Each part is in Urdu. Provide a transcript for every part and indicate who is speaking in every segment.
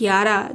Speaker 1: 11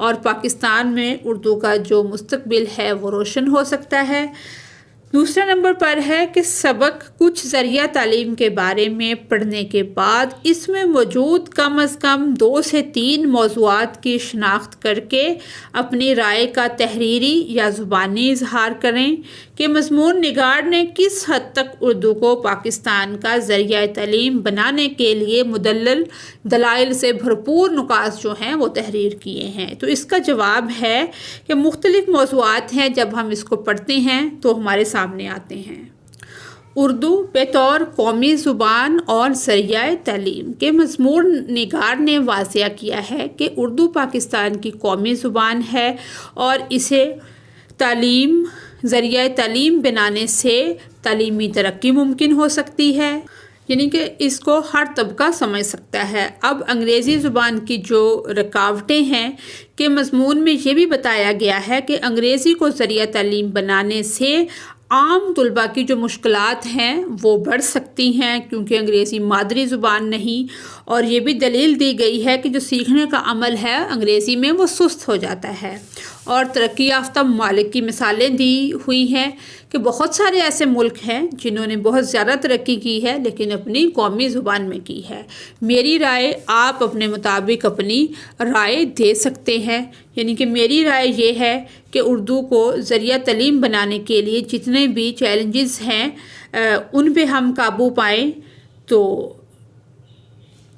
Speaker 1: اور پاکستان میں اردو کا جو مستقبل ہے وہ روشن ہو سکتا ہے۔ دوسرے نمبر پر ہے کہ سبق کچھ ذریعہ تعلیم کے بارے میں پڑھنے کے بعد اس میں موجود کم از کم 2 سے 3 موضوعات کی شناخت کر کے اپنی رائے کا تحریری یا زبانی اظہار کریں کہ مضمون نگار نے کس حد تک اردو کو پاکستان کا ذریعہ تعلیم بنانے کے لیے مدلل دلائل سے بھرپور نکات جو ہیں وہ تحریر کیے ہیں۔ تو اس کا جواب ہے کہ مختلف موضوعات ہیں، جب ہم اس کو پڑھتے ہیں تو ہمارے سامنے آتے ہیں۔ اردو بطور قومی زبان اور ذریعہ تعلیم کے مضمون نگار نے واضح کیا ہے کہ اردو پاکستان کی قومی زبان ہے اور اسے ذریعہ تعلیم بنانے سے تعلیمی ترقی ممکن ہو سکتی ہے، یعنی کہ اس کو ہر طبقہ سمجھ سکتا ہے۔ اب انگریزی زبان کی جو رکاوٹیں ہیں کہ مضمون میں یہ بھی بتایا گیا ہے کہ انگریزی کو ذریعہ تعلیم بنانے سے عام طلباء کی جو مشکلات ہیں وہ بڑھ سکتی ہیں، کیونکہ انگریزی مادری زبان نہیں، اور یہ بھی دلیل دی گئی ہے کہ جو سیکھنے کا عمل ہے انگریزی میں وہ سست ہو جاتا ہے۔ اور ترقی یافتہ ممالک کی مثالیں دی ہوئی ہیں کہ بہت سارے ایسے ملک ہیں جنہوں نے بہت زیادہ ترقی کی ہے لیکن اپنی قومی زبان میں کی ہے۔ میری رائے، آپ اپنے مطابق اپنی رائے دے سکتے ہیں، یعنی کہ میری رائے یہ ہے کہ اردو کو ذریعہ تعلیم بنانے کے لیے جتنے بھی چیلنجز ہیں ان پہ ہم قابو پائیں۔ تو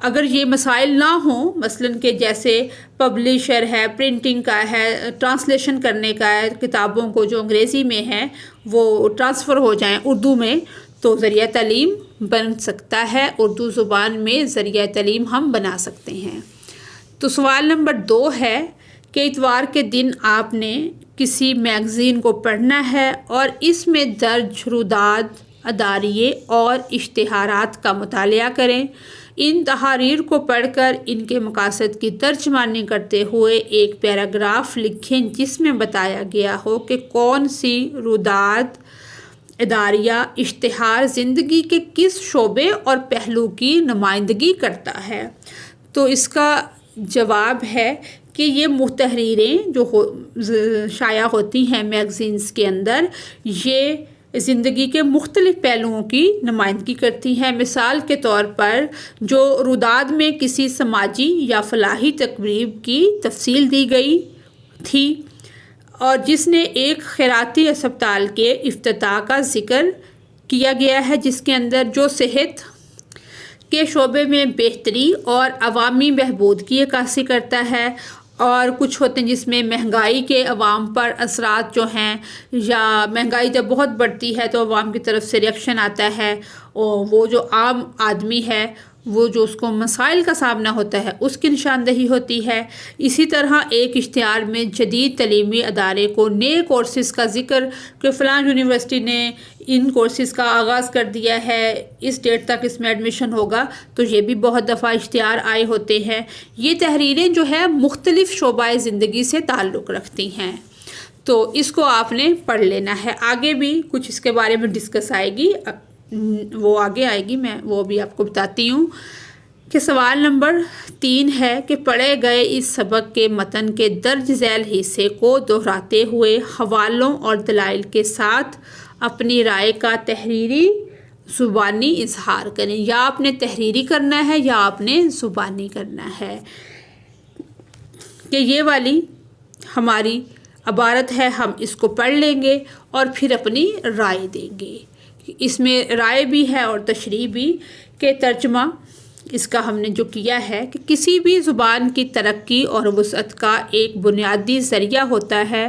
Speaker 1: اگر یہ مسائل نہ ہوں، مثلاً کہ جیسے پبلیشر ہے، پرنٹنگ کا ہے، ٹرانسلیشن کرنے کا ہے، کتابوں کو جو انگریزی میں ہے وہ ٹرانسفر ہو جائیں اردو میں، تو ذریعہ تعلیم بن سکتا ہے، اردو زبان میں ذریعہ تعلیم ہم بنا سکتے ہیں۔ تو سوال نمبر 2 ہے کہ اتوار کے دن آپ نے کسی میگزین کو پڑھنا ہے اور اس میں درج روداد، اداریے اور اشتہارات کا مطالعہ کریں۔ ان تحاریر کو پڑھ کر ان کے مقاصد کی ترجمانی کرتے ہوئے ایک پیراگراف لکھیں جس میں بتایا گیا ہو کہ کون سی روداد، اداریہ، اشتہار زندگی کے کس شعبے اور پہلو کی نمائندگی کرتا ہے۔ تو اس کا جواب ہے کہ یہ تحریریں جو شائع ہوتی ہیں میگزینز کے اندر، یہ زندگی کے مختلف پہلوؤں کی نمائندگی کرتی ہیں۔ مثال کے طور پر جو روداد میں کسی سماجی یا فلاحی تقریب کی تفصیل دی گئی تھی اور جس نے ایک خیراتی اسپتال کے افتتاح کا ذکر کیا گیا ہے، جس کے اندر جو صحت کے شعبے میں بہتری اور عوامی بہبود کی عکاسی کرتا ہے، اور کچھ ہوتے ہیں جس میں مہنگائی کے عوام پر اثرات جو ہیں، یا مہنگائی جب بہت بڑھتی ہے تو عوام کی طرف سے ریئیکشن آتا ہے، اور وہ جو عام آدمی ہے وہ جو اس کو مسائل کا سامنا ہوتا ہے اس کی نشاندہی ہوتی ہے۔ اسی طرح ایک اشتہار میں جدید تعلیمی ادارے کو نئے کورسز کا ذکر کہ فلاں یونیورسٹی نے ان کورسز کا آغاز کر دیا ہے، اس ڈیٹ تک اس میں ایڈمیشن ہوگا، تو یہ بھی بہت دفعہ اشتہار آئے ہوتے ہیں۔ یہ تحریریں جو ہے مختلف شعبۂ زندگی سے تعلق رکھتی ہیں، تو اس کو آپ نے پڑھ لینا ہے۔ آگے بھی کچھ اس کے بارے میں ڈسکس آئے گی، وہ آگے آئے گی، میں وہ بھی آپ کو بتاتی ہوں۔ کہ سوال نمبر 3 ہے کہ پڑھے گئے اس سبق کے متن کے درج ذیل حصے کو دہراتے ہوئے حوالوں اور دلائل کے ساتھ اپنی رائے کا تحریری زبانی اظہار کریں۔ یا آپ نے تحریری کرنا ہے یا آپ نے زبانی کرنا ہے، کہ یہ والی ہماری عبارت ہے، ہم اس کو پڑھ لیں گے اور پھر اپنی رائے دیں گے۔ اس میں رائے بھی ہے اور تشریح بھی، کہ ترجمہ اس کا ہم نے جو کیا ہے کہ کسی بھی زبان کی ترقی اور وسعت کا ایک بنیادی ذریعہ ہوتا ہے۔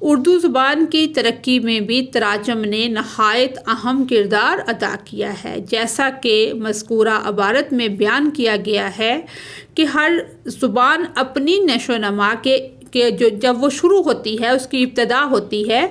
Speaker 1: اردو زبان کی ترقی میں بھی تراجم نے نہایت اہم کردار ادا کیا ہے، جیسا کہ مذکورہ عبارت میں بیان کیا گیا ہے کہ ہر زبان اپنی نشو و نما کے جب وہ شروع ہوتی ہے، اس کی ابتدا ہوتی ہے،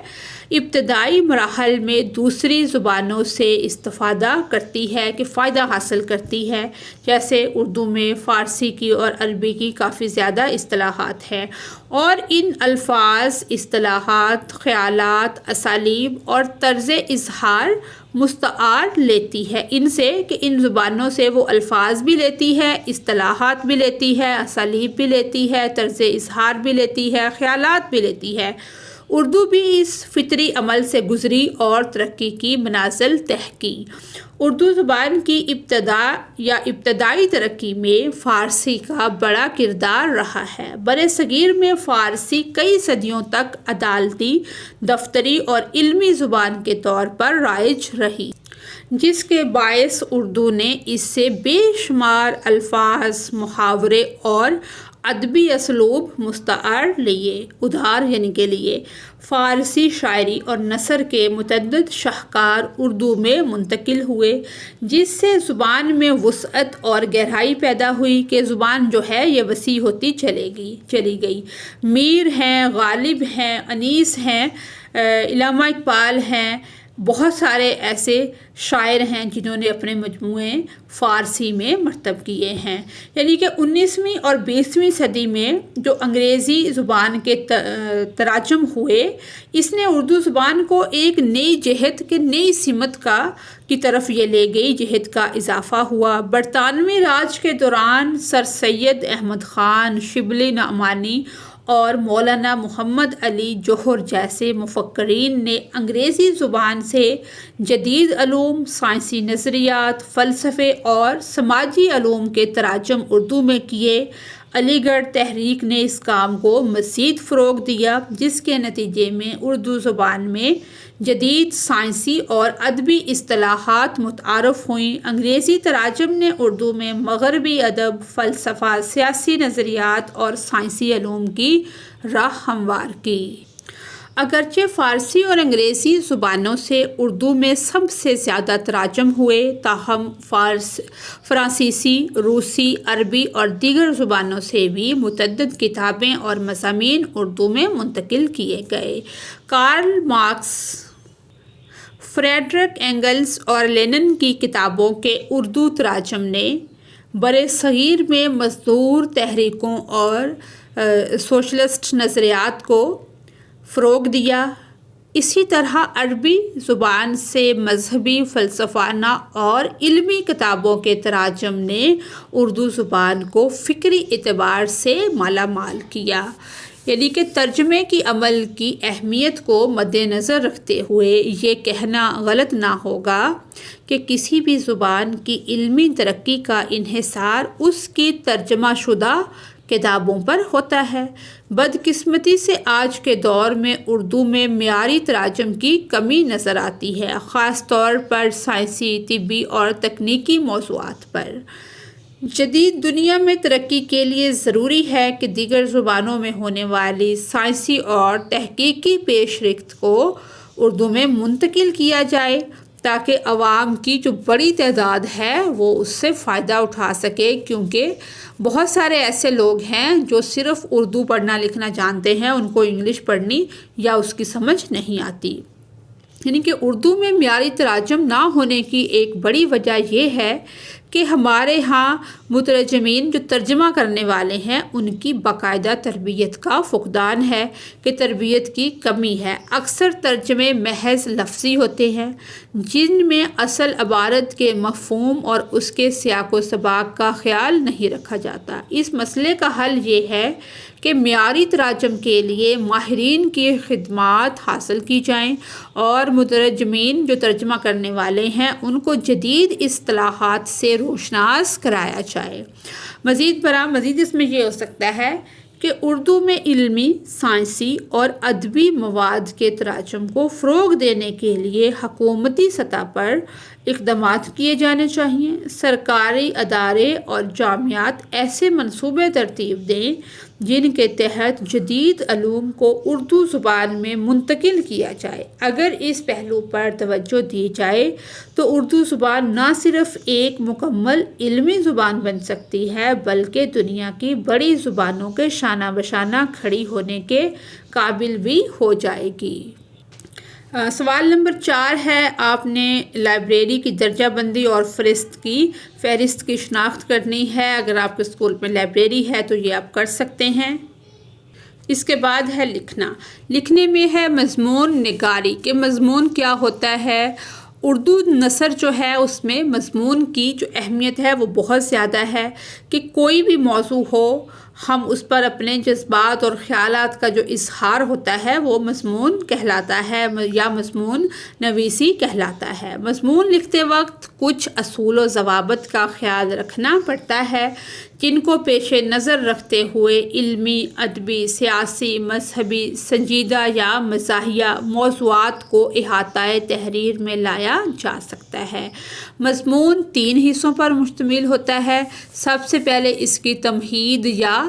Speaker 1: ابتدائی مراحل میں دوسری زبانوں سے استفادہ کرتی ہے کہ فائدہ حاصل کرتی ہے۔ جیسے اردو میں فارسی کی اور عربی کی کافی زیادہ اصطلاحات ہیں، اور ان الفاظ، اصطلاحات، خیالات، اسالیب اور طرز اظہار مستعار لیتی ہے ان سے، کہ ان زبانوں سے وہ الفاظ بھی لیتی ہے، اصطلاحات بھی لیتی ہے، اسالیب بھی لیتی ہے، طرز اظہار بھی لیتی ہے، خیالات بھی لیتی ہے۔ اردو بھی اس فطری عمل سے گزری اور ترقی کی منازل طے کی۔ اردو زبان کی ابتدائی ترقی میں فارسی کا بڑا کردار رہا ہے۔ برصغیر میں فارسی کئی صدیوں تک عدالتی، دفتری اور علمی زبان کے طور پر رائج رہی، جس کے باعث اردو نے اس سے بے شمار الفاظ، محاورے اور ادبی اسلوب مستعار لیے۔ ادھار کے لیے فارسی شاعری اور نثر کے متعدد شاہکار اردو میں منتقل ہوئے، جس سے زبان میں وسعت اور گہرائی پیدا ہوئی کہ زبان جو ہے یہ وسیع ہوتی چلی گئی۔ میر ہیں، غالب ہیں، انیس ہیں، علامہ اقبال ہیں، بہت سارے ایسے شاعر ہیں جنہوں نے اپنے مجموعے فارسی میں مرتب کیے ہیں۔ یعنی کہ 19ویں اور 20ویں صدی میں جو انگریزی زبان کے تراجم ہوئے، اس نے اردو زبان کو ایک نئی جہت کے نئی سمت کی طرف یہ لے گئی، جہت کا اضافہ ہوا۔ برطانوی راج کے دوران سر سید احمد خان، شبلی نعمانی اور مولانا محمد علی جوہر جیسے مفکرین نے انگریزی زبان سے جدید علوم، سائنسی نظریات، فلسفے اور سماجی علوم کے تراجم اردو میں کیے۔ علی گڑھ تحریک نے اس کام کو مزید فروغ دیا، جس کے نتیجے میں اردو زبان میں جدید سائنسی اور ادبی اصطلاحات متعارف ہوئیں۔ انگریزی تراجم نے اردو میں مغربی ادب، فلسفہ، سیاسی نظریات اور سائنسی علوم کی راہ ہموار کی۔ اگرچہ فارسی اور انگریزی زبانوں سے اردو میں سب سے زیادہ تراجم ہوئے، تاہم فرانسیسی، روسی، عربی اور دیگر زبانوں سے بھی متعدد کتابیں اور مضامین اردو میں منتقل کیے گئے۔ کارل مارکس، فریڈرک اینگلز اور لینن کی کتابوں کے اردو تراجم نے برصغیر میں مزدور تحریکوں اور سوشلسٹ نظریات کو فروغ دیا۔ اسی طرح عربی زبان سے مذہبی، فلسفانہ اور علمی کتابوں کے تراجم نے اردو زبان کو فکری اعتبار سے مالا مال کیا۔ یعنی کہ ترجمے کی عمل کی اہمیت کو مد نظر رکھتے ہوئے یہ کہنا غلط نہ ہوگا کہ کسی بھی زبان کی علمی ترقی کا انحصار اس کی ترجمہ شدہ کتابوں پر ہوتا ہے۔ بدقسمتی سے آج کے دور میں اردو میں معیاری تراجم کی کمی نظر آتی ہے، خاص طور پر سائنسی، طبی اور تکنیکی موضوعات پر۔ جدید دنیا میں ترقی کے لیے ضروری ہے کہ دیگر زبانوں میں ہونے والی سائنسی اور تحقیقی پیش رفت کو اردو میں منتقل کیا جائے، تاکہ عوام کی جو بڑی تعداد ہے وہ اس سے فائدہ اٹھا سکے، کیونکہ بہت سارے ایسے لوگ ہیں جو صرف اردو پڑھنا لکھنا جانتے ہیں، ان کو انگلش پڑھنی یا اس کی سمجھ نہیں آتی۔ یعنی کہ اردو میں معیاری تراجم نہ ہونے کی ایک بڑی وجہ یہ ہے کہ ہمارے ہاں مترجمین جو ترجمہ کرنے والے ہیں ان کی باقاعدہ تربیت کا فقدان ہے، کہ تربیت کی کمی ہے۔ اکثر ترجمے محض لفظی ہوتے ہیں، جن میں اصل عبارت کے مفہوم اور اس کے سیاق و سباق کا خیال نہیں رکھا جاتا۔ اس مسئلے کا حل یہ ہے کہ معیاری تراجم کے لیے ماہرین کی خدمات حاصل کی جائیں اور مترجمین جو ترجمہ کرنے والے ہیں ان کو جدید اصطلاحات سے روشناس کرایا جائے۔ مزید اس میں یہ ہو سکتا ہے کہ اردو میں علمی، سائنسی اور ادبی مواد کے تراجم کو فروغ دینے کے لیے حکومتی سطح پر اقدامات کیے جانے چاہیے۔ سرکاری ادارے اور جامعات ایسے منصوبے ترتیب دیں جن کے تحت جدید علوم کو اردو زبان میں منتقل کیا جائے۔ اگر اس پہلو پر توجہ دی جائے تو اردو زبان نہ صرف ایک مکمل علمی زبان بن سکتی ہے بلکہ دنیا کی بڑی زبانوں کے شانہ بشانہ کھڑی ہونے کے قابل بھی ہو جائے گی۔ سوال نمبر 4 ہے، آپ نے لائبریری کی درجہ بندی اور فہرست کی شناخت کرنی ہے۔ اگر آپ کے اسکول میں لائبریری ہے تو یہ آپ کر سکتے ہیں۔ اس کے بعد ہے لکھنا۔ لکھنے میں ہے مضمون نگاری کہ مضمون کیا ہوتا ہے۔ اردو نثر جو ہے اس میں مضمون کی جو اہمیت ہے وہ بہت زیادہ ہے کہ کوئی بھی موضوع ہو ہم اس پر اپنے جذبات اور خیالات کا جو اظہار ہوتا ہے وہ مضمون کہلاتا ہے یا مضمون نویسی کہلاتا ہے۔ مضمون لکھتے وقت کچھ اصول و ضوابط کا خیال رکھنا پڑتا ہے جن کو پیش نظر رکھتے ہوئے علمی، ادبی، سیاسی، مذہبی، سنجیدہ یا مزاحیہ موضوعات کو احاطۂ تحریر میں لایا جا سکتا ہے۔ مضمون 3 حصوں پر مشتمل ہوتا ہے۔ سب سے پہلے اس کی تمہید یا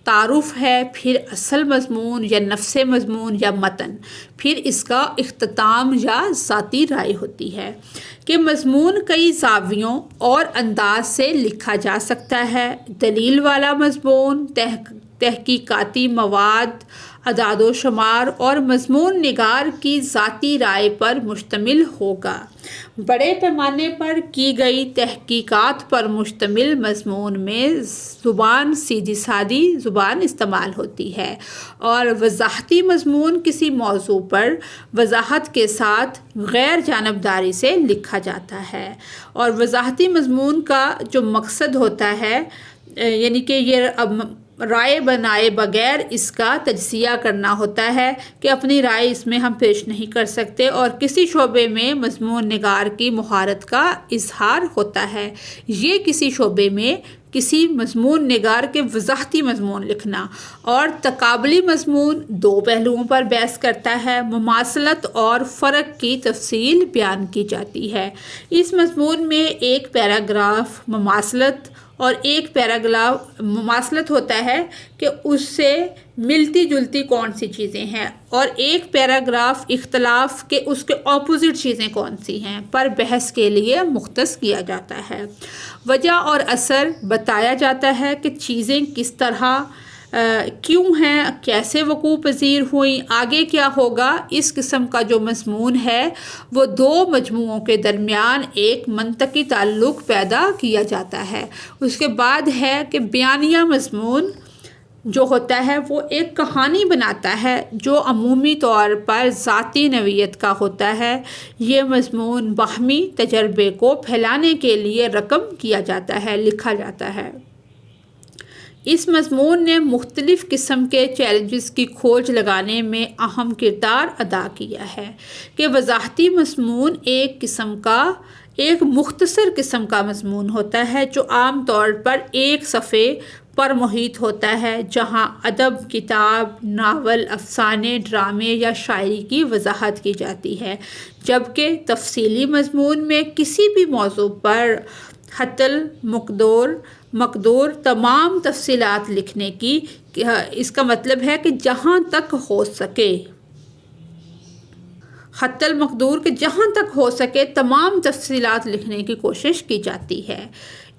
Speaker 1: تعارف ہے، پھر اصل مضمون یا نفس مضمون یا متن، پھر اس کا اختتام یا ذاتی رائے ہوتی ہے کہ مضمون کئی زاویوں اور انداز سے لکھا جا سکتا ہے۔ دلیل والا مضمون، تحقیقاتی مواد، اعداد و شمار اور مضمون نگار کی ذاتی رائے پر مشتمل ہوگا۔ بڑے پیمانے پر کی گئی تحقیقات پر مشتمل مضمون میں زبان سیدھی سادی زبان استعمال ہوتی ہے، اور وضاحتی مضمون کسی موضوع پر وضاحت کے ساتھ غیر جانبداری سے لکھا جاتا ہے۔ اور وضاحتی مضمون کا جو مقصد ہوتا ہے یعنی کہ یہ رائے بنائے بغیر اس کا تجزیہ کرنا ہوتا ہے کہ اپنی رائے اس میں ہم پیش نہیں کر سکتے، اور کسی شعبے میں مضمون نگار کی مہارت کا اظہار ہوتا ہے۔ یہ کسی شعبے میں کسی مضمون نگار کے وضاحتی مضمون لکھنا۔ اور تقابلی مضمون 2 پہلوؤں پر بحث کرتا ہے۔ مماثلت اور فرق کی تفصیل بیان کی جاتی ہے۔ اس مضمون میں ایک پیراگراف مماثلت اور ایک پیراگراف مماثلت ہوتا ہے کہ اس سے ملتی جلتی کون سی چیزیں ہیں، اور ایک پیراگراف اختلاف کہ اس کے اپوزٹ چیزیں کون سی ہیں پر بحث کے لیے مختص کیا جاتا ہے۔ وجہ اور اثر بتایا جاتا ہے کہ چیزیں کس طرح کیوں ہیں، کیسے وقوع پذیر ہوئیں، آگے کیا ہوگا۔ اس قسم کا جو مضمون ہے وہ 2 مجموعوں کے درمیان ایک منطقی تعلق پیدا کیا جاتا ہے۔ اس کے بعد ہے کہ بیانیہ مضمون جو ہوتا ہے وہ ایک کہانی بناتا ہے جو عمومی طور پر ذاتی نوعیت کا ہوتا ہے۔ یہ مضمون باہمی تجربے کو پھیلانے کے لیے رقم کیا جاتا ہے، لکھا جاتا ہے۔ اس مضمون نے مختلف قسم کے چیلنجز کی کھوج لگانے میں اہم کردار ادا کیا ہے کہ وضاحتی مضمون ایک مختصر قسم کا مضمون ہوتا ہے جو عام طور پر ایک صفحے پر محیط ہوتا ہے، جہاں ادب، کتاب، ناول، افسانے، ڈرامے یا شاعری کی وضاحت کی جاتی ہے، جبکہ تفصیلی مضمون میں کسی بھی موضوع پر حتی المقدور تمام تفصیلات لکھنے کی، اس کا مطلب ہے کہ جہاں تک ہو سکے حتی المقدور کہ جہاں تک ہو سکے تمام تفصیلات لکھنے کی کوشش کی جاتی ہے۔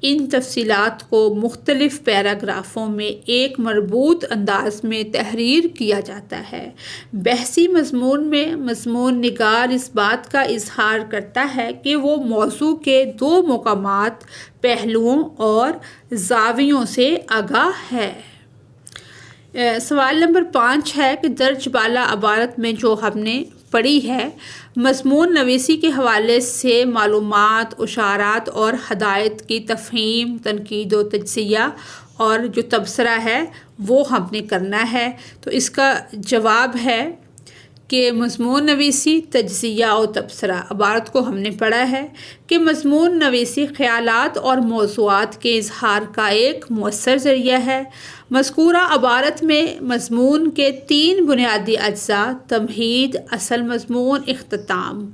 Speaker 1: ان تفصیلات کو مختلف پیراگرافوں میں ایک مربوط انداز میں تحریر کیا جاتا ہے۔ بحثی مضمون میں مضمون نگار اس بات کا اظہار کرتا ہے کہ وہ موضوع کے 2 مقامات، پہلوؤں اور زاویوں سے آگاہ ہے۔ سوال نمبر 5 ہے کہ درج بالا عبارت میں جو ہم نے پڑھی ہے، مضمون نویسی کے حوالے سے معلومات، اشارات اور ہدایت کی تفہیم، تنقید و تجزیہ اور جو تبصرہ ہے وہ ہم نے کرنا ہے۔ تو اس کا جواب ہے کہ مضمون نویسی، تجزیہ اور تبصرہ عبارت کو ہم نے پڑھا ہے کہ مضمون نویسی خیالات اور موضوعات کے اظہار کا ایک مؤثر ذریعہ ہے۔ مذکورہ عبارت میں مضمون کے 3 بنیادی اجزاء تمہید، اصل مضمون، اختتام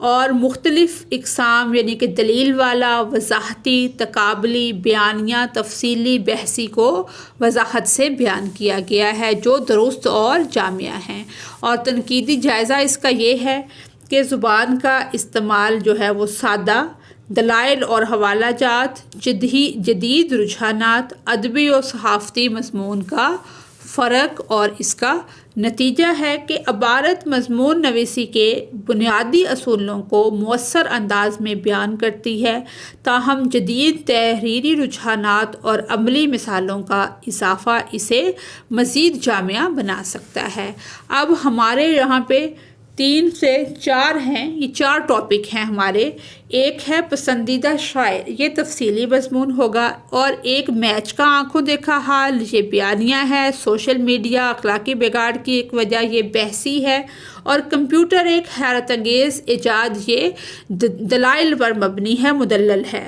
Speaker 1: اور مختلف اقسام یعنی کہ دلیل والا، وضاحتی، تقابلی، بیانیہ، تفصیلی، بحثی کو وضاحت سے بیان کیا گیا ہے جو درست اور جامع ہیں۔ اور تنقیدی جائزہ اس کا یہ ہے کہ زبان کا استعمال جو ہے وہ سادہ، دلائل اور حوالہ جات، جدید رجحانات، ادبی اور صحافتی مضمون کا فرق اور اس کا نتیجہ ہے کہ عبارت مضمون نویسی کے بنیادی اصولوں کو مؤثر انداز میں بیان کرتی ہے، تاہم جدید تحریری رجحانات اور عملی مثالوں کا اضافہ اسے مزید جامع بنا سکتا ہے۔ اب ہمارے یہاں پہ 3 سے 4 ہیں، یہ 4 ٹاپک ہیں ہمارے۔ ایک ہے پسندیدہ شاعر، یہ تفصیلی مضمون ہوگا، اور ایک میچ کا آنکھوں دیکھا حال، یہ بیانیہ ہے۔ سوشل میڈیا اخلاقی بگاڑ کی ایک وجہ، یہ بحثی ہے۔ اور کمپیوٹر ایک حیرت انگیز ایجاد، یہ دلائل پر مبنی ہے، مدلل ہے۔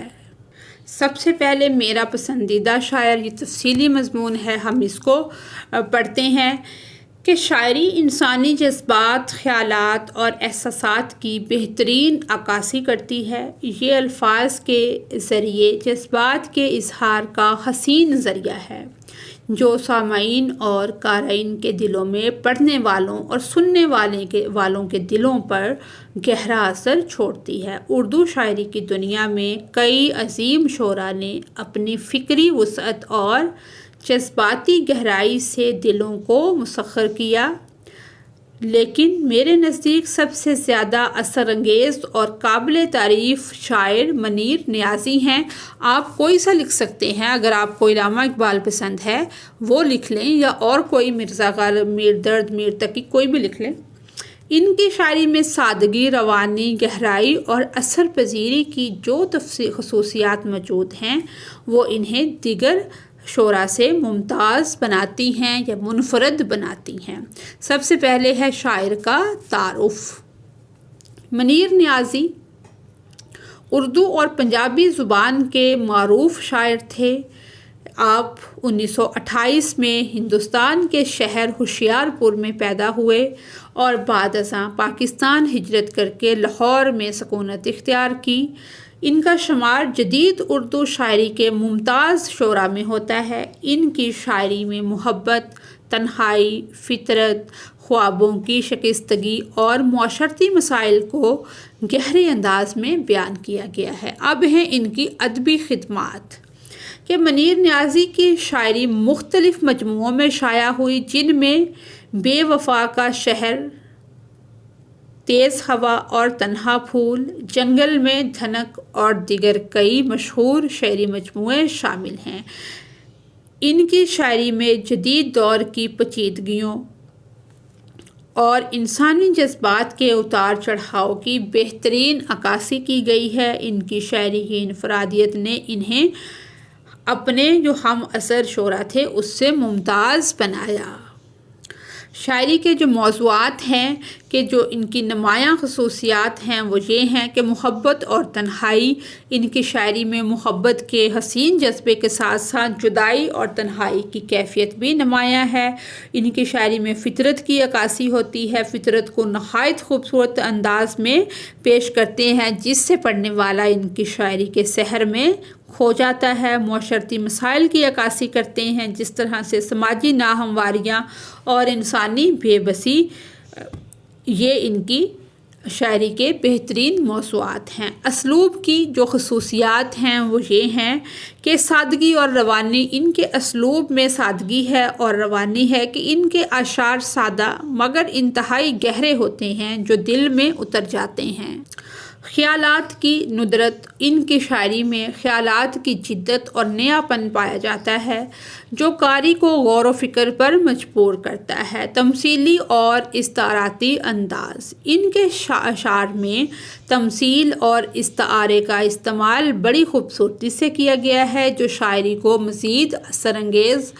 Speaker 1: سب سے پہلے میرا پسندیدہ شاعر، یہ تفصیلی مضمون ہے، ہم اس کو پڑھتے ہیں کہ شاعری انسانی جذبات، خیالات اور احساسات کی بہترین عکاسی کرتی ہے۔ یہ الفاظ کے ذریعے جذبات کے اظہار کا حسین ذریعہ ہے جو سامعین اور قارئین کے دلوں میں، پڑھنے والوں اور سننے والوں کے دلوں پر گہرا اثر چھوڑتی ہے۔ اردو شاعری کی دنیا میں کئی عظیم شعراء نے اپنی فکری وسعت اور جذباتی گہرائی سے دلوں کو مسخر کیا، لیکن میرے نزدیک سب سے زیادہ اثر انگیز اور قابل تعریف شاعر منیر نیازی ہیں۔ آپ کوئی سا لکھ سکتے ہیں، اگر آپ کو علامہ اقبال پسند ہے وہ لکھ لیں، یا اور کوئی مرزا غالب، میر درد، میر تقی، کوئی بھی لکھ لیں۔ ان کی شاعری میں سادگی، روانی، گہرائی اور اثر پذیری کی جو خصوصیات موجود ہیں وہ انہیں دیگر شعراء سے ممتاز بناتی ہیں یا منفرد بناتی ہیں۔ سب سے پہلے ہے شاعر کا تعارف۔ منیر نیازی اردو اور پنجابی زبان کے معروف شاعر تھے۔ آپ 1928 میں ہندوستان کے شہر ہوشیارپور میں پیدا ہوئے اور بعد ازاں پاکستان ہجرت کر کے لاہور میں سکونت اختیار کی۔ ان کا شمار جدید اردو شاعری کے ممتاز شعراء میں ہوتا ہے۔ ان کی شاعری میں محبت، تنہائی، فطرت، خوابوں کی شکستگی اور معاشرتی مسائل کو گہرے انداز میں بیان کیا گیا ہے۔ اب ہیں ان کی ادبی خدمات کہ منیر نیازی کی شاعری مختلف مجموعوں میں شائع ہوئی، جن میں بے وفا کا شہر، تیز ہوا اور تنہا پھول، جنگل میں دھنک اور دیگر کئی مشہور شعری مجموعے شامل ہیں۔ ان کی شاعری میں جدید دور کی پیچیدگیوں اور انسانی جذبات کے اتار چڑھاؤ کی بہترین عکاسی کی گئی ہے۔ ان کی شاعری کی انفرادیت نے انہیں اپنے جو ہم عصر شعراء تھے اس سے ممتاز بنایا۔ شاعری کے جو موضوعات ہیں کہ جو ان کی نمایاں خصوصیات ہیں وہ یہ ہیں کہ محبت اور تنہائی۔ ان کی شاعری میں محبت کے حسین جذبے کے ساتھ ساتھ جدائی اور تنہائی کی کیفیت بھی نمایاں ہے۔ ان کی شاعری میں فطرت کی عکاسی ہوتی ہے، فطرت کو نہایت خوبصورت انداز میں پیش کرتے ہیں جس سے پڑھنے والا ان کی شاعری کے سحر میں کھو جاتا ہے۔ معاشرتی مسائل کی عکاسی کرتے ہیں، جس طرح سے سماجی ناہمواریاں اور انسانی بے بسی، یہ ان کی شاعری کے بہترین موضوعات ہیں۔ اسلوب کی جو خصوصیات ہیں وہ یہ ہیں کہ سادگی اور روانی۔ ان کے اسلوب میں سادگی ہے اور روانی ہے کہ ان کے اشعار سادہ مگر انتہائی گہرے ہوتے ہیں جو دل میں اتر جاتے ہیں۔ خیالات کی ندرت۔ ان کی شاعری میں خیالات کی جدت اور نیا پن پایا جاتا ہے جو قاری کو غور و فکر پر مجبور کرتا ہے۔ تمثیلی اور استعاراتی انداز۔ ان کے اشعار میں تمثیل اور استعارے کا استعمال بڑی خوبصورتی سے کیا گیا ہے جو شاعری کو مزید اثر انگیز،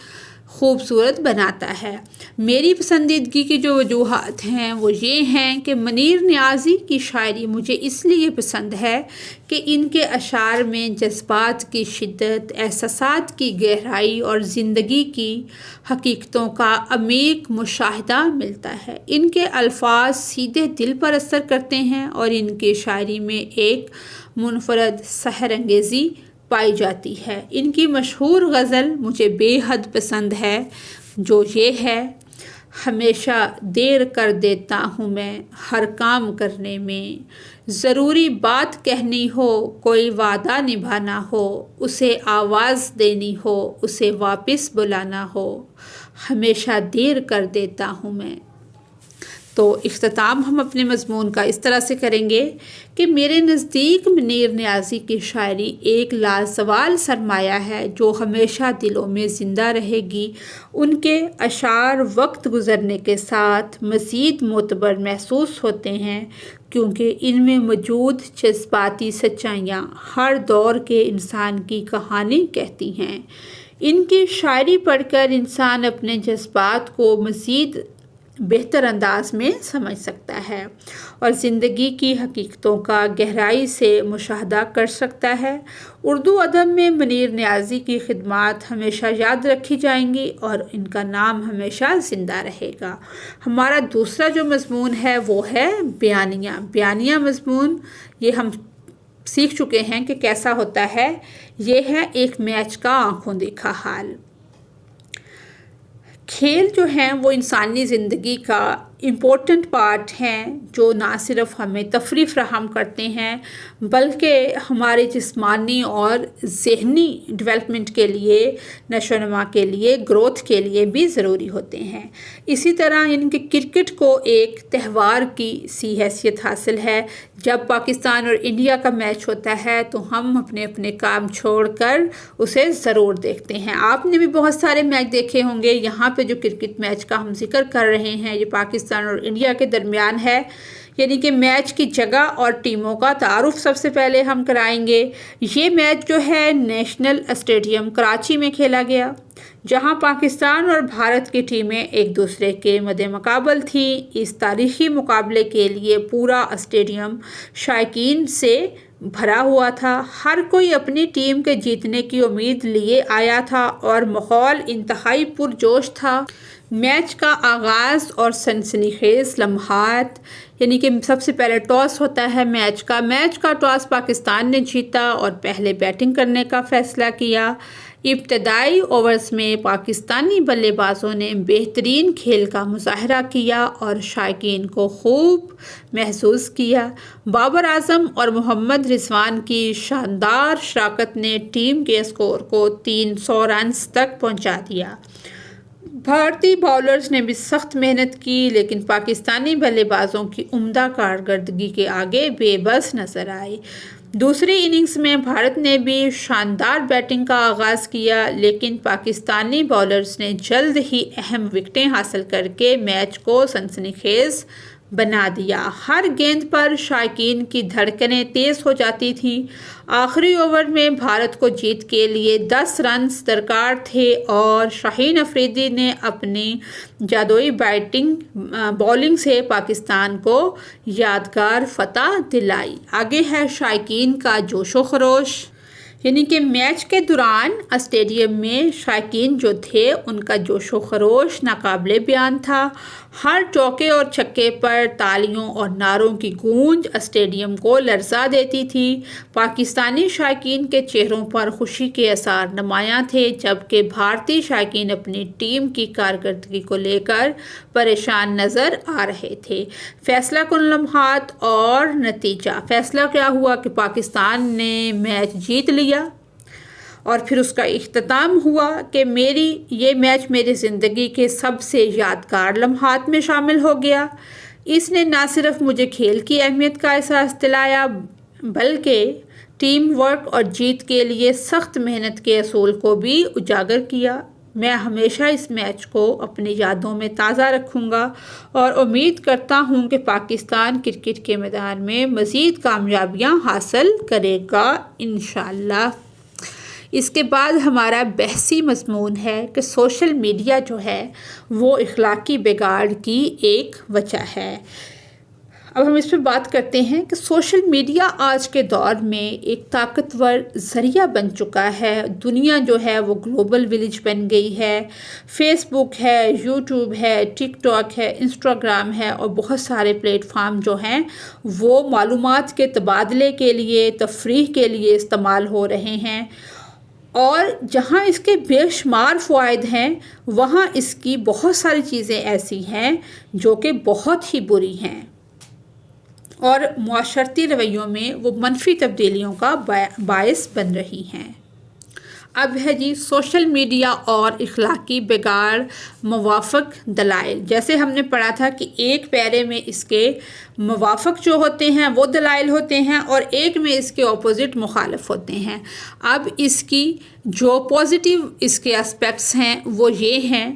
Speaker 1: خوبصورت بناتا ہے۔ میری پسندیدگی کی جو وجوہات ہیں وہ یہ ہیں کہ منیر نیازی کی شاعری مجھے اس لیے پسند ہے کہ ان کے اشعار میں جذبات کی شدت، احساسات کی گہرائی اور زندگی کی حقیقتوں کا عمیق مشاہدہ ملتا ہے۔ ان کے الفاظ سیدھے دل پر اثر کرتے ہیں اور ان کی شاعری میں ایک منفرد سحر انگیزی پائی جاتی ہے۔ ان کی مشہور غزل مجھے بے حد پسند ہے جو یہ ہے: ہمیشہ دیر کر دیتا ہوں میں ہر کام کرنے میں، ضروری بات کہنی ہو کوئی وعدہ نبھانا ہو، اسے آواز دینی ہو اسے واپس بلانا ہو، ہمیشہ دیر کر دیتا ہوں میں۔ تو اختتام ہم اپنے مضمون کا اس طرح سے کریں گے کہ میرے نزدیک منیر نیازی کی شاعری ایک لازوال سرمایہ ہے جو ہمیشہ دلوں میں زندہ رہے گی۔ ان کے اشعار وقت گزرنے کے ساتھ مزید معتبر محسوس ہوتے ہیں کیونکہ ان میں موجود جذباتی سچائیاں ہر دور کے انسان کی کہانی کہتی ہیں۔ ان کی شاعری پڑھ کر انسان اپنے جذبات کو مزید بہتر انداز میں سمجھ سکتا ہے اور زندگی کی حقیقتوں کا گہرائی سے مشاہدہ کر سکتا ہے۔ اردو ادب میں منیر نیازی کی خدمات ہمیشہ یاد رکھی جائیں گی اور ان کا نام ہمیشہ زندہ رہے گا۔ ہمارا دوسرا جو مضمون ہے وہ ہے بیانیہ۔ بیانیہ مضمون یہ ہم سیکھ چکے ہیں کہ کیسا ہوتا ہے۔ یہ ہے ایک میچ کا آنکھوں دیکھا حال۔ کھیل جو ہیں وہ انسانی زندگی کا امپورٹنٹ پارٹ ہیں جو نہ صرف ہمیں تفریح فراہم کرتے ہیں بلکہ ہمارے جسمانی اور ذہنی ڈیولپمنٹ کے لیے، نشو و نما کے لیے، گروتھ کے لیے بھی ضروری ہوتے ہیں۔ اسی طرح ان کے کرکٹ کو ایک تہوار کی سی حیثیت حاصل ہے۔ جب پاکستان اور انڈیا کا میچ ہوتا ہے تو ہم اپنے اپنے کام چھوڑ کر اسے ضرور دیکھتے ہیں۔ آپ نے بھی بہت سارے میچ دیکھے ہوں گے۔ یہاں پہ جو کرکٹ میچ کا ہم ذکر کر رہے ہیں یہ پاکستان اور انڈیا کے درمیان ہے، یعنی کہ میچ کی جگہ اور ٹیموں کا تعارف سب سے پہلے ہم کرائیں گے۔ یہ میچ جو ہے نیشنل اسٹیڈیم کراچی میں کھیلا گیا جہاں پاکستان اور بھارت کی ٹیمیں ایک دوسرے کے مد مقابل تھیں۔ اس تاریخی مقابلے کے لیے پورا اسٹیڈیم شائقین سے بھرا ہوا تھا۔ ہر کوئی اپنی ٹیم کے جیتنے کی امید لیے آیا تھا اور ماحول انتہائی پرجوش تھا۔ میچ کا آغاز اور سنسنی خیز لمحات، یعنی کہ سب سے پہلے ٹاس ہوتا ہے میچ کا ٹاس پاکستان نے جیتا اور پہلے بیٹنگ کرنے کا فیصلہ کیا۔ ابتدائی اوورز میں پاکستانی بلے بازوں نے بہترین کھیل کا مظاہرہ کیا اور شائقین کو خوب محظوظ کیا۔ بابر اعظم اور محمد رضوان کی شاندار شراکت نے ٹیم کے اسکور کو 300 رنز تک پہنچا دیا۔ بھارتی باؤلرز نے بھی سخت محنت کی لیکن پاکستانی بلے بازوں کی عمدہ کارکردگی کے آگے بے بس نظر آئے۔ دوسری اننگز میں بھارت نے بھی شاندار بیٹنگ کا آغاز کیا لیکن پاکستانی باؤلرز نے جلد ہی اہم وکٹیں حاصل کر کے میچ کو سنسنی خیز بنا دیا۔ ہر گیند پر شائقین کی دھڑکنیں تیز ہو جاتی تھیں۔ آخری اوور میں بھارت کو جیت کے لیے 10 رنز درکار تھے اور شاہین افریدی نے اپنی جادوئی بالنگ سے پاکستان کو یادگار فتح دلائی۔ آگے ہے شائقین کا جوش و خروش، یعنی کہ میچ کے دوران اسٹیڈیم میں شائقین جو تھے ان کا جوش و خروش ناقابل بیان تھا۔ ہر چوکے اور چھکے پر تالیوں اور نعروں کی گونج اسٹیڈیم کو لرزا دیتی تھی۔ پاکستانی شائقین کے چہروں پر خوشی کے آثار نمایاں تھے جبکہ بھارتی شائقین اپنی ٹیم کی کارکردگی کو لے کر پریشان نظر آ رہے تھے۔ فیصلہ کن لمحات اور نتیجہ۔ فیصلہ کیا ہوا کہ پاکستان نے میچ جیت لیا اور پھر اس کا اختتام ہوا کہ یہ میچ میری زندگی کے سب سے یادگار لمحات میں شامل ہو گیا۔ اس نے نہ صرف مجھے کھیل کی اہمیت کا احساس دلایا بلکہ ٹیم ورک اور جیت کے لیے سخت محنت کے اصول کو بھی اجاگر کیا۔ میں ہمیشہ اس میچ کو اپنی یادوں میں تازہ رکھوں گا اور امید کرتا ہوں کہ پاکستان کرکٹ کے میدان میں مزید کامیابیاں حاصل کرے گا انشاءاللہ۔ اس کے بعد ہمارا بحثی مضمون ہے کہ سوشل میڈیا جو ہے وہ اخلاقی بگاڑ کی ایک وجہ ہے۔ اب ہم اس پہ بات کرتے ہیں کہ سوشل میڈیا آج کے دور میں ایک طاقتور ذریعہ بن چکا ہے۔ دنیا جو ہے وہ گلوبل ولیج بن گئی ہے۔ فیس بک ہے، یوٹیوب ہے، ٹک ٹاک ہے، انسٹاگرام ہے اور بہت سارے پلیٹ فارم جو ہیں وہ معلومات کے تبادلے کے لیے، تفریح کے لیے استعمال ہو رہے ہیں اور جہاں اس کے بے شمار فوائد ہیں وہاں اس کی بہت ساری چیزیں ایسی ہیں جو کہ بہت ہی بری ہیں اور معاشرتی رویوں میں وہ منفی تبدیلیوں کا باعث بن رہی ہیں۔ اب ہے جی سوشل میڈیا اور اخلاقی بگاڑ موافق دلائل۔ جیسے ہم نے پڑھا تھا کہ ایک پیرے میں اس کے موافق جو ہوتے ہیں وہ دلائل ہوتے ہیں اور ایک میں اس کے اپوزٹ مخالف ہوتے ہیں۔ اب اس کی جو پازیٹیو اس کے اسپیکٹس ہیں وہ یہ ہیں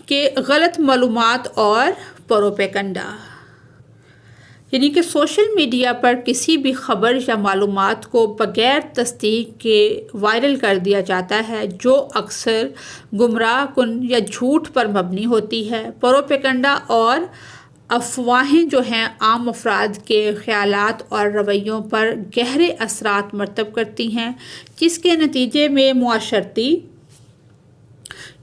Speaker 1: کہ غلط معلومات اور پروپیگنڈا، یعنی کہ سوشل میڈیا پر کسی بھی خبر یا معلومات کو بغیر تصدیق کے وائرل کر دیا جاتا ہے جو اکثر گمراہ کن یا جھوٹ پر مبنی ہوتی ہے۔ پروپیگنڈا اور افواہیں جو ہیں عام افراد کے خیالات اور رویوں پر گہرے اثرات مرتب کرتی ہیں، جس کے نتیجے میں معاشرتی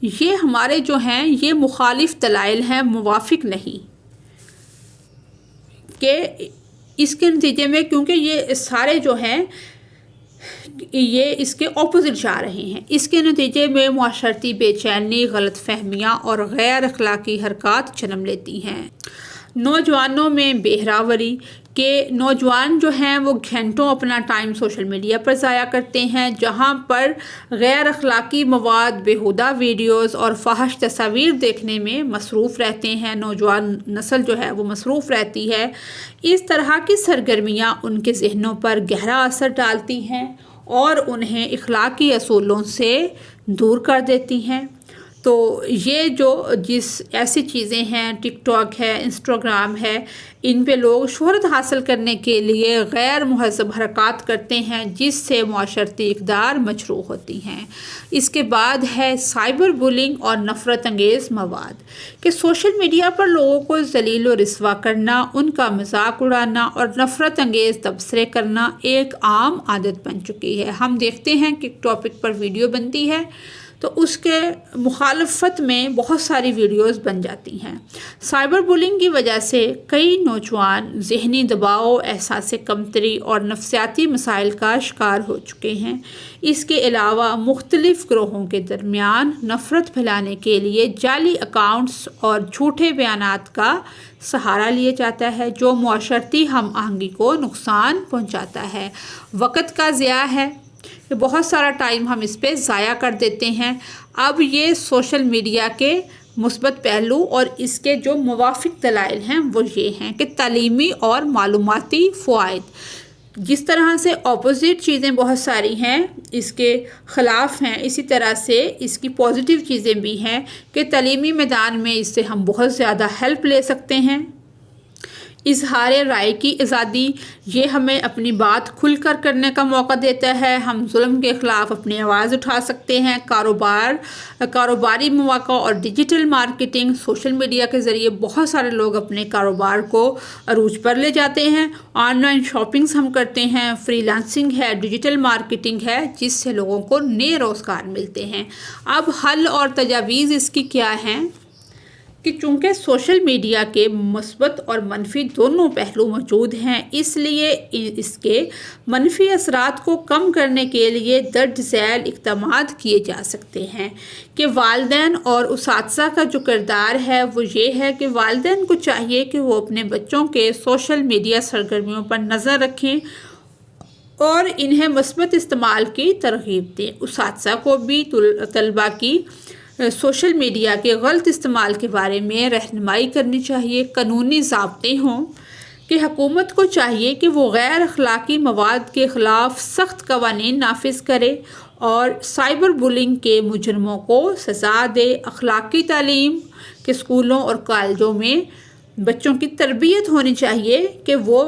Speaker 1: یہ ہمارے جو ہیں یہ مخالف دلائل ہیں، موافق نہیں، کہ اس کے نتیجے میں کیونکہ یہ سارے جو ہیں یہ اس کے اپوزٹ جا رہے ہیں، اس کے نتیجے میں معاشرتی بے چینی، غلط فہمیاں اور غیر اخلاقی حرکات جنم لیتی ہیں۔ نوجوانوں میں بہراوری کہ نوجوان جو ہیں وہ گھنٹوں اپنا ٹائم سوشل میڈیا پر ضائع کرتے ہیں، جہاں پر غیر اخلاقی مواد، بیہودہ ویڈیوز اور فحش تصاویر دیکھنے میں مصروف رہتے ہیں۔ نوجوان نسل جو ہے وہ مصروف رہتی ہے۔ اس طرح کی سرگرمیاں ان کے ذہنوں پر گہرا اثر ڈالتی ہیں اور انہیں اخلاقی اصولوں سے دور کر دیتی ہیں۔ تو یہ جو ایسی چیزیں ہیں، ٹک ٹاک ہے، انسٹاگرام ہے، ان پہ لوگ شہرت حاصل کرنے کے لیے غیر مہذب حرکات کرتے ہیں، جس سے معاشرتی اقدار مجروح ہوتی ہیں۔ اس کے بعد ہے سائبر بولنگ اور نفرت انگیز مواد، کہ سوشل میڈیا پر لوگوں کو ذلیل و رسوا کرنا، ان کا مذاق اڑانا اور نفرت انگیز تبصرے کرنا ایک عام عادت بن چکی ہے۔ ہم دیکھتے ہیں کہ ایک ٹاپک پر ویڈیو بنتی ہے تو اس کے مخالفت میں بہت ساری ویڈیوز بن جاتی ہیں۔ سائبر بولنگ کی وجہ سے کئی نوجوان ذہنی دباؤ، احساس کمتری اور نفسیاتی مسائل کا شکار ہو چکے ہیں۔ اس کے علاوہ مختلف گروہوں کے درمیان نفرت پھیلانے کے لیے جعلی اکاؤنٹس اور جھوٹے بیانات کا سہارا لیا جاتا ہے، جو معاشرتی ہم آہنگی کو نقصان پہنچاتا ہے۔ وقت کا ضیاع ہے کہ بہت سارا ٹائم ہم اس پہ ضائع کر دیتے ہیں۔ اب یہ سوشل میڈیا کے مثبت پہلو اور اس کے جو موافق دلائل ہیں وہ یہ ہیں کہ تعلیمی اور معلوماتی فوائد، جس طرح سے اپوزٹ چیزیں بہت ساری ہیں اس کے خلاف ہیں، اسی طرح سے اس کی پازیٹیو چیزیں بھی ہیں کہ تعلیمی میدان میں اس سے ہم بہت زیادہ ہیلپ لے سکتے ہیں۔ اظہار رائے کی آزادی، یہ ہمیں اپنی بات کھل کر کرنے کا موقع دیتا ہے، ہم ظلم کے خلاف اپنی آواز اٹھا سکتے ہیں۔ کاروباری مواقع اور ڈیجیٹل مارکیٹنگ، سوشل میڈیا کے ذریعے بہت سارے لوگ اپنے کاروبار کو عروج پر لے جاتے ہیں۔ آن لائن شاپنگز ہم کرتے ہیں، فری لانسنگ ہے، ڈیجیٹل مارکیٹنگ ہے، جس سے لوگوں کو نئے روزگار ملتے ہیں۔ اب حل اور تجاویز اس کی کیا ہیں کہ چونکہ سوشل میڈیا کے مثبت اور منفی دونوں پہلو موجود ہیں، اس لیے اس کے منفی اثرات کو کم کرنے کے لیے درج ذیل اقدامات کیے جا سکتے ہیں کہ والدین اور اساتذہ کا جو کردار ہے وہ یہ ہے کہ والدین کو چاہیے کہ وہ اپنے بچوں کے سوشل میڈیا سرگرمیوں پر نظر رکھیں اور انہیں مثبت استعمال کی ترغیب دیں۔ اساتذہ کو بھی طلباء کی سوشل میڈیا کے غلط استعمال کے بارے میں رہنمائی کرنی چاہیے۔ قانونی ضابطے ہوں کہ حکومت کو چاہیے کہ وہ غیر اخلاقی مواد کے خلاف سخت قوانین نافذ کرے اور سائبر بولنگ کے مجرموں کو سزا دے۔ اخلاقی تعلیم کے اسکولوں اور کالجوں میں بچوں کی تربیت ہونی چاہیے کہ وہ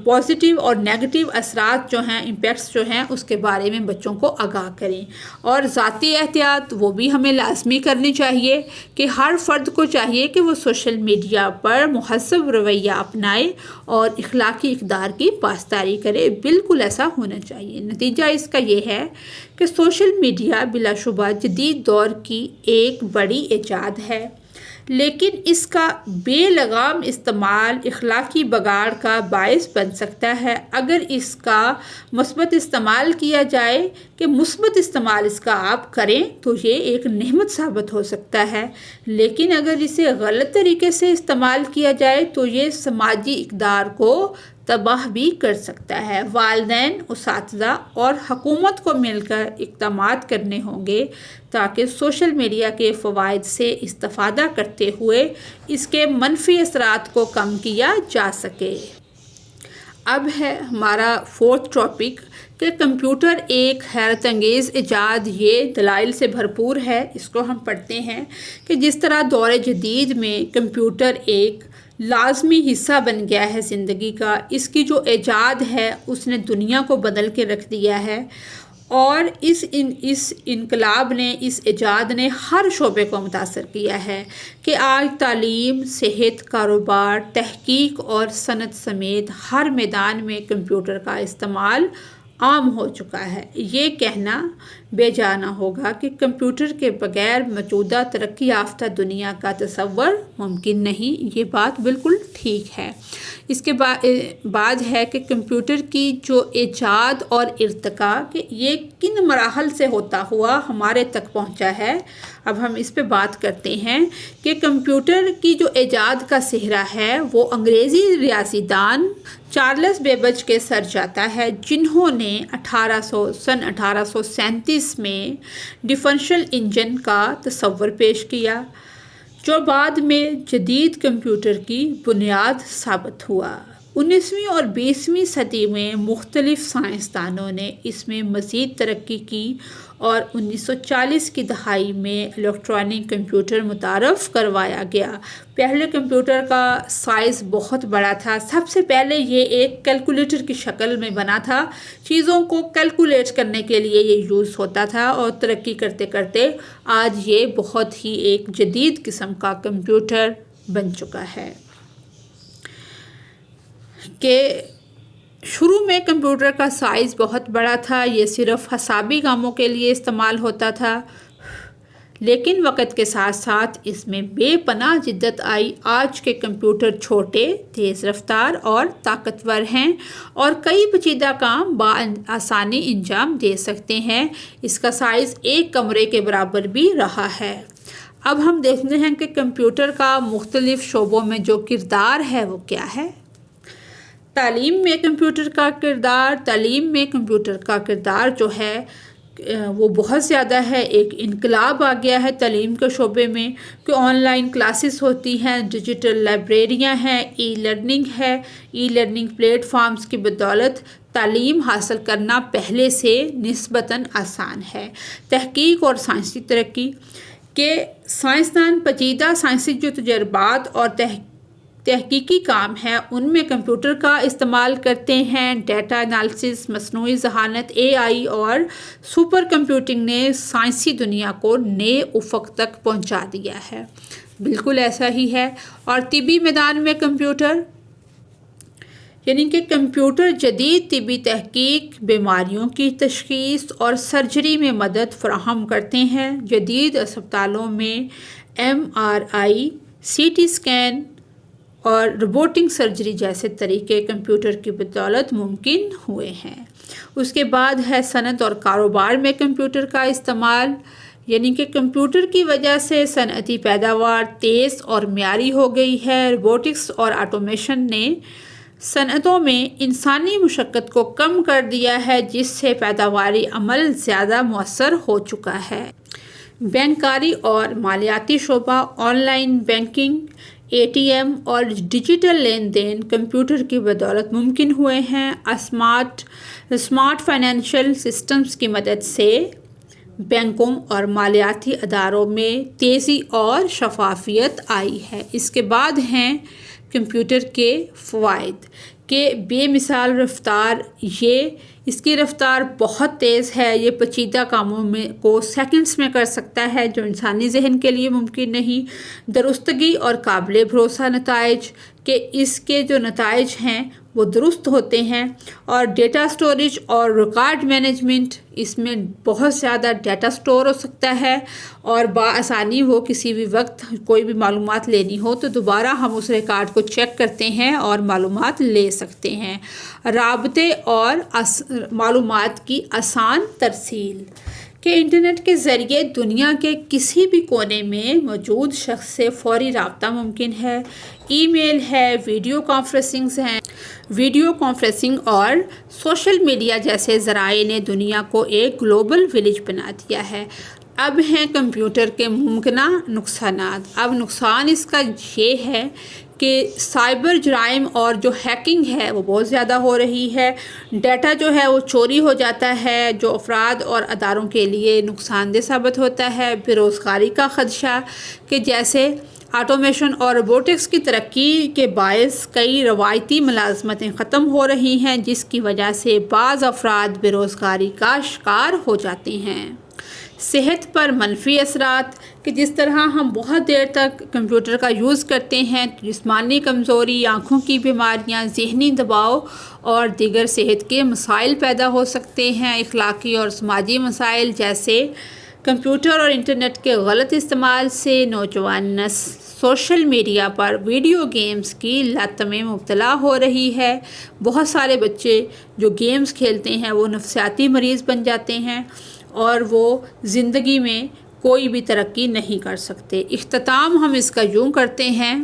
Speaker 1: پازیٹیو اور نیگیٹو اثرات جو ہیں، امپیکٹس جو ہیں، اس کے بارے میں بچوں کو آگاہ کریں۔ اور ذاتی احتیاط وہ بھی ہمیں لازمی کرنی چاہیے کہ ہر فرد کو چاہیے کہ وہ سوشل میڈیا پر مہذب رویہ اپنائے اور اخلاقی اقدار کی پاسداری کرے۔ بالکل ایسا ہونا چاہیے۔ نتیجہ اس کا یہ ہے کہ سوشل میڈیا بلا شبہ جدید دور کی ایک بڑی ایجاد ہے، لیکن اس کا بے لگام استعمال اخلاقی بگاڑ کا باعث بن سکتا ہے۔ اگر اس کا مثبت استعمال کیا جائے کہ مثبت استعمال اس کا آپ کریں تو یہ ایک نعمت ثابت ہو سکتا ہے، لیکن اگر اسے غلط طریقے سے استعمال کیا جائے تو یہ سماجی اقدار کو تباہ بھی کر سکتا ہے۔ والدین، اساتذہ اور حکومت کو مل کر اقدامات کرنے ہوں گے تاکہ سوشل میڈیا کے فوائد سے استفادہ کرتے ہوئے اس کے منفی اثرات کو کم کیا جا سکے۔ اب ہے ہمارا 4تھ ٹاپک کہ کمپیوٹر ایک حیرت انگیز ایجاد، یہ دلائل سے بھرپور ہے۔ اس کو ہم پڑھتے ہیں کہ جس طرح دور جدید میں کمپیوٹر ایک لازمی حصہ بن گیا ہے زندگی کا، اس کی جو ایجاد ہے اس نے دنیا کو بدل کے رکھ دیا ہے، اور اس انقلاب نے، اس ایجاد نے ہر شعبے کو متاثر کیا ہے کہ آج تعلیم، صحت، کاروبار، تحقیق اور صنعت سمیت ہر میدان میں کمپیوٹر کا استعمال عام ہو چکا ہے۔ یہ کہنا بے جانا ہوگا کہ کمپیوٹر کے بغیر موجودہ ترقی یافتہ دنیا کا تصور ممکن نہیں۔ یہ بات بالکل ٹھیک ہے۔ اس کے بعد ہے کہ کمپیوٹر کی جو ایجاد اور ارتقاء کہ یہ کن مراحل سے ہوتا ہوا ہمارے تک پہنچا ہے، اب ہم اس پہ بات کرتے ہیں کہ کمپیوٹر کی جو ایجاد کا صحرا ہے وہ انگریزی ریاضی دان چارلس بیبج کے سر جاتا ہے، جنہوں نے سن 1837 میں ڈفرینشیل انجن کا تصور پیش کیا، جو بعد میں جدید کمپیوٹر کی بنیاد ثابت ہوا۔ 19ویں اور 20ویں صدی میں مختلف سائنسدانوں نے اس میں مزید ترقی کی اور 1940 کی دہائی میں الیکٹرانک کمپیوٹر متعارف کروایا گیا۔ پہلے کمپیوٹر کا سائز بہت بڑا تھا۔ سب سے پہلے یہ ایک کیلکولیٹر کی شکل میں بنا تھا، چیزوں کو کیلکولیٹ کرنے کے لیے یہ یوز ہوتا تھا، اور ترقی کرتے کرتے آج یہ بہت ہی ایک جدید قسم کا کمپیوٹر بن چکا ہے۔ کہ شروع میں کمپیوٹر کا سائز بہت بڑا تھا، یہ صرف حسابی کاموں کے لیے استعمال ہوتا تھا، لیکن وقت کے ساتھ ساتھ اس میں بے پناہ جدت آئی۔ آج کے کمپیوٹر چھوٹے، تیز رفتار اور طاقتور ہیں، اور کئی پیچیدہ کام بآسانی انجام دے سکتے ہیں۔ اس کا سائز ایک کمرے کے برابر بھی رہا ہے۔ اب ہم دیکھتے ہیں کہ کمپیوٹر کا مختلف شعبوں میں جو کردار ہے وہ کیا ہے۔ تعلیم میں کمپیوٹر کا کردار جو ہے وہ بہت زیادہ ہے۔ ایک انقلاب آ گیا ہے تعلیم کے شعبے میں کہ آن لائن کلاسز ہوتی ہیں، ڈیجیٹل لائبریریاں ہیں، ای لرننگ ہے۔ ای لرننگ پلیٹ فارمز کی بدولت تعلیم حاصل کرنا پہلے سے نسبتاً آسان ہے۔ تحقیق اور سائنسی ترقی کہ سائنسدان پیچیدہ سائنسی جو تجربات اور تحقیقی کام ہے ان میں کمپیوٹر کا استعمال کرتے ہیں۔ ڈیٹا انالیسس، مصنوعی ذہانت، AI اور سپر کمپیوٹنگ نے سائنسی دنیا کو نئے افق تک پہنچا دیا ہے۔ بالکل ایسا ہی ہے۔ اور طبی میدان میں کمپیوٹر یعنی کہ کمپیوٹر جدید طبی تحقیق، بیماریوں کی تشخیص اور سرجری میں مدد فراہم کرتے ہیں۔ جدید اسپتالوں میں MRI، CT اسکین اور روبوٹک سرجری جیسے طریقے کمپیوٹر کی بدولت ممکن ہوئے ہیں۔ اس کے بعد ہے صنعت اور کاروبار میں کمپیوٹر کا استعمال، یعنی کہ کمپیوٹر کی وجہ سے صنعتی پیداوار تیز اور معیاری ہو گئی ہے۔ روبوٹکس اور آٹومیشن نے صنعتوں میں انسانی مشقت کو کم کر دیا ہے، جس سے پیداواری عمل زیادہ مؤثر ہو چکا ہے۔ بینکاری اور مالیاتی شعبہ، آن لائن بینکنگ، ATM اور ڈیجیٹل لین دین کمپیوٹر کی بدولت ممکن ہوئے ہیں۔ اسمارٹ فائنینشیل سسٹمز کی مدد سے بینکوں اور مالیاتی اداروں میں تیزی اور شفافیت آئی ہے۔ اس کے بعد ہیں کمپیوٹر کے فوائد کہ بے مثال رفتار، اس کی رفتار بہت تیز ہے۔ یہ پیچیدہ کاموں کو سیکنڈز میں کر سکتا ہے جو انسانی ذہن کے لیے ممکن نہیں۔ درستگی اور قابل بھروسہ نتائج کہ اس کے جو نتائج ہیں وہ درست ہوتے ہیں۔ اور ڈیٹا سٹوریج اور ریکارڈ مینجمنٹ، اس میں بہت زیادہ ڈیٹا سٹور ہو سکتا ہے، اور بآسانی وہ کسی بھی وقت کوئی بھی معلومات لینی ہو تو دوبارہ ہم اس ریکارڈ کو چیک کرتے ہیں اور معلومات لے سکتے ہیں۔ رابطے اور معلومات کی آسان ترسیل کہ انٹرنیٹ کے ذریعے دنیا کے کسی بھی کونے میں موجود شخص سے فوری رابطہ ممکن ہے۔ ای میل ہے، ویڈیو کانفرنسنگ اور سوشل میڈیا جیسے ذرائع نے دنیا کو ایک گلوبل ولیج بنا دیا ہے۔ اب ہیں کمپیوٹر کے ممکنہ نقصانات۔ اب نقصان اس کا یہ ہے کہ سائبر جرائم اور جو ہیکنگ ہے وہ بہت زیادہ ہو رہی ہے۔ ڈیٹا جو ہے وہ چوری ہو جاتا ہے، جو افراد اور اداروں کے لیے نقصان دہ ثابت ہوتا ہے۔ بے روزگاری کا خدشہ کہ جیسے آٹومیشن اور روبوٹکس کی ترقی کے باعث کئی روایتی ملازمتیں ختم ہو رہی ہیں، جس کی وجہ سے بعض افراد بے روزگاری کا شکار ہو جاتے ہیں۔ صحت پر منفی اثرات کہ جس طرح ہم بہت دیر تک کمپیوٹر کا یوز کرتے ہیں، جسمانی کمزوری، آنکھوں کی بیماریاں، ذہنی دباؤ اور دیگر صحت کے مسائل پیدا ہو سکتے ہیں۔ اخلاقی اور سماجی مسائل جیسے کمپیوٹر اور انٹرنیٹ کے غلط استعمال سے نوجوان نسل سوشل میڈیا پر ویڈیو گیمز کی لت میں مبتلا ہو رہی ہے۔ بہت سارے بچے جو گیمز کھیلتے ہیں وہ نفسیاتی مریض بن جاتے ہیں اور وہ زندگی میں کوئی بھی ترقی نہیں کر سکتے۔ اختتام ہم اس کا یوں کرتے ہیں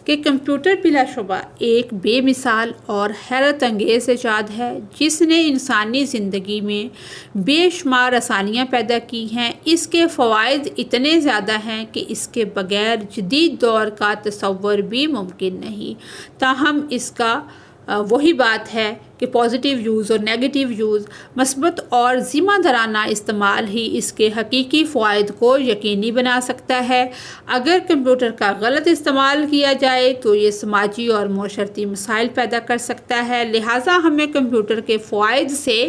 Speaker 1: کہ کمپیوٹر بلا شبہ ایک بے مثال اور حیرت انگیز ایجاد ہے، جس نے انسانی زندگی میں بے شمار آسانیاں پیدا کی ہیں۔ اس کے فوائد اتنے زیادہ ہیں کہ اس کے بغیر جدید دور کا تصور بھی ممکن نہیں۔ تاہم اس کا وہی بات ہے کہ پازیٹیو یوز اور نیگیٹیو یوز، مثبت اور ذمہ دارانہ استعمال ہی اس کے حقیقی فوائد کو یقینی بنا سکتا ہے۔ اگر کمپیوٹر کا غلط استعمال کیا جائے تو یہ سماجی اور معاشرتی مسائل پیدا کر سکتا ہے۔ لہٰذا ہمیں کمپیوٹر کے فوائد سے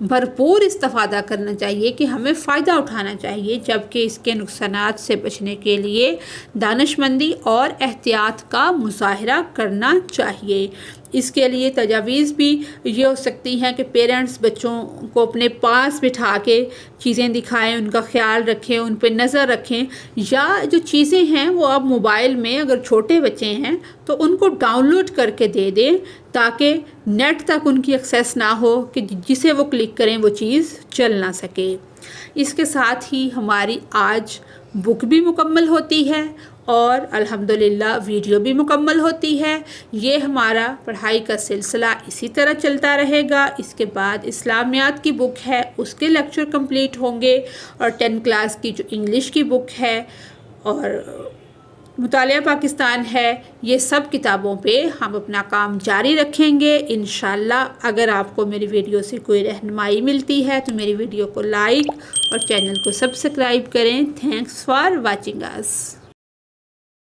Speaker 1: بھرپور استفادہ کرنا چاہیے کہ ہمیں فائدہ اٹھانا چاہیے، جبکہ اس کے نقصانات سے بچنے کے لیے دانش مندی اور احتیاط کا مظاہرہ کرنا چاہیے۔ اس کے لیے تجاویز بھی یہ ہو سکتی ہیں کہ پیرنٹس بچوں کو اپنے پاس بٹھا کے چیزیں دکھائیں، ان کا خیال رکھیں، ان پہ نظر رکھیں، یا جو چیزیں ہیں وہ اب موبائل میں اگر چھوٹے بچے ہیں تو ان کو ڈاؤن لوڈ کر کے دے دیں تاکہ نیٹ تک ان کی ایکسیس نہ ہو کہ جسے وہ کلک کریں وہ چیز چل نہ سکے۔ اس کے ساتھ ہی ہماری آج بک بھی مکمل ہوتی ہے اور الحمدللہ ویڈیو بھی مکمل ہوتی ہے۔ یہ ہمارا پڑھائی کا سلسلہ اسی طرح چلتا رہے گا۔ اس کے بعد اسلامیات کی بک ہے، اس کے لیکچر کمپلیٹ ہوں گے، اور 10 کلاس کی جو انگلش کی بک ہے اور مطالعہ پاکستان ہے، یہ سب کتابوں پہ ہم اپنا کام جاری رکھیں گے انشاءاللہ۔ اگر آپ کو میری ویڈیو سے کوئی رہنمائی ملتی ہے تو میری ویڈیو کو لائک اور چینل کو سبسکرائب کریں۔ Thanks for watching us.